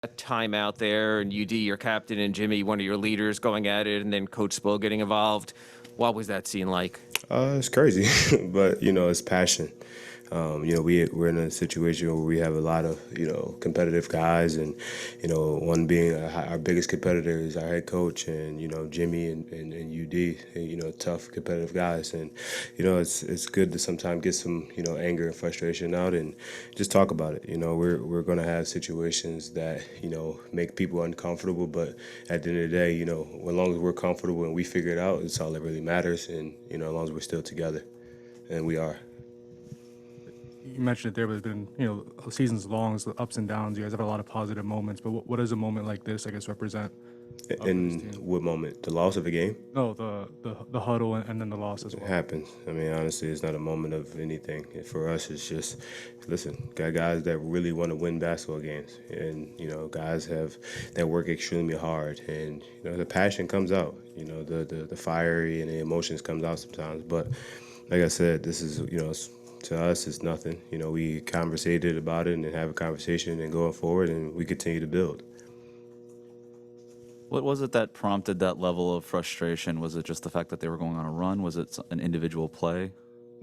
a time out there, and UD, your captain, and Jimmy, one of your leaders, going at it, and then Coach Spo getting involved. What was that scene like? It's crazy, but it's passion. We're in a situation where we have a lot of competitive guys, and one being our biggest competitor is our head coach, and Jimmy and UD, tough competitive guys, and it's good to sometimes get some anger and frustration out and just talk about it. We're gonna have situations that make people uncomfortable, but at the end of the day, as long as we're comfortable and we figure it out, it's all that really matters, and as long as we're still together, and we are. You mentioned it there, but it's been, seasons long, it's the ups and downs. You guys have a lot of positive moments, but what does a moment like this, I guess, represent for this In team? what moment? The loss of a game? No, the huddle and then the loss as It well. happens. I mean, honestly, it's not a moment of anything. For us, it's just, listen, got guys that really want to win basketball games, and guys that work extremely hard, and the passion comes out. The fiery and the emotions comes out sometimes. But like I said, this is to us, it's nothing. We conversated about it and have a conversation and going forward, and we continue to build. What was it that prompted that level of frustration? Was it just the fact that they were going on a run? Was it an individual play?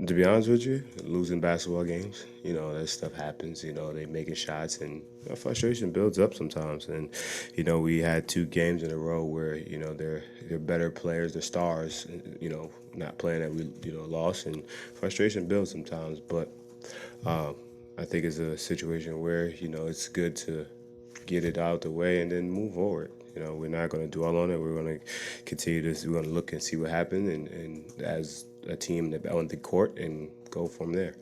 To be honest with you, losing basketball games, that stuff happens. They making shots, and frustration builds up sometimes. And we had 2 games in a row where they're better players, they're stars, not playing that we lost, and frustration builds sometimes. But I think it's a situation where it's good to get it out the way and then move forward. We're not going to dwell on it. We're going to continue this. We're going to look and see what happened, and as a team on the court, and go from there.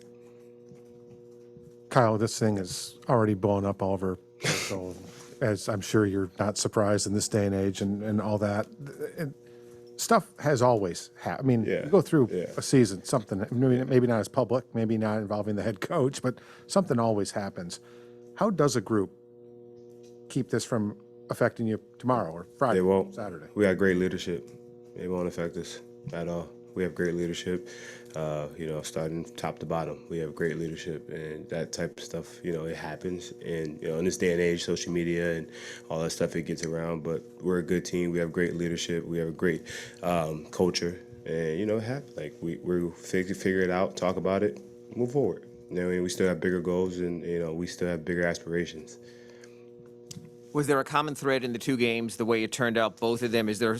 Kyle, this thing is already blown up all over, so as I'm sure you're not surprised in this day and age and all that. And stuff has always happened. I mean, Yeah, you go through yeah. a season, something, maybe not as public, maybe not involving the head coach, but something always happens. How does a group keep this from affecting you tomorrow or Friday, They won't. Saturday? We got great leadership. It won't affect us at all. We have great leadership, starting top to bottom. We have great leadership, and that type of stuff, it happens. And, in this day and age, social media and all that stuff, it gets around. But we're a good team. We have great leadership. We have a great culture. And, we're figure it out, talk about it, move forward. We still have bigger goals, and, we still have bigger aspirations. Was there a common thread in the 2 games, the way it turned out, both of them? Is there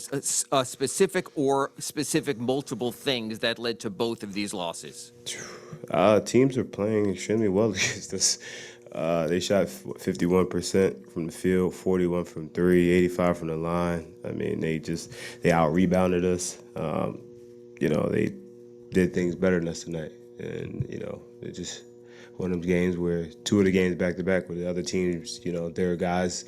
a specific or specific multiple things that led to both of these losses? Teams are playing extremely well against us. They shot 51% from the field, 41 from 3, 85 from the line. I mean, they out-rebounded us. They did things better than us tonight. And, it just one of those games where 2 of the games back-to-back with the other teams, they're guys,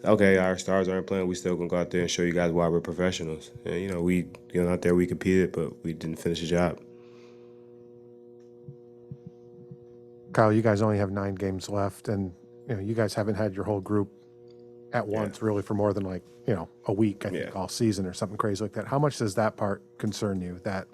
okay, our stars aren't playing, we still gonna go out there and show you guys why we're professionals. And, we out there, we competed, but we didn't finish the job. Kyle, you guys only have 9 games left, and you guys haven't had your whole group at once really for more than a week, I think, all season or something crazy like that. How much does that part concern you? That,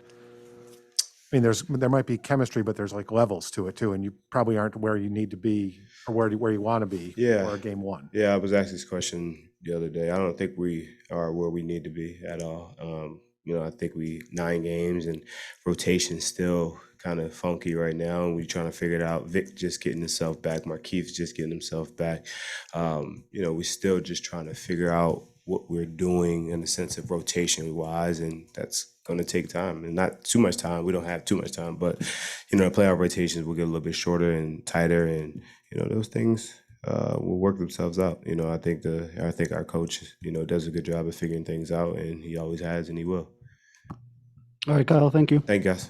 I mean, there might be chemistry, but there's levels to it too, and you probably aren't where you need to be or where you want to be for a game 1. Yeah, I was asked this question the other day. I don't think we are where we need to be at all. I think 9 games, and rotation's still kind of funky right now, and we're trying to figure it out. Vic just getting himself back. Markeith's just getting himself back. We're still just trying to figure out what we're doing in the sense of rotation-wise, and that's going to take time, and not too much time. We don't have too much time, but the playoff rotations will get a little bit shorter and tighter, and those things will work themselves out. I think our coach does a good job of figuring things out, and he always has, and he will. All right, Kyle, thank you. Thank you, guys.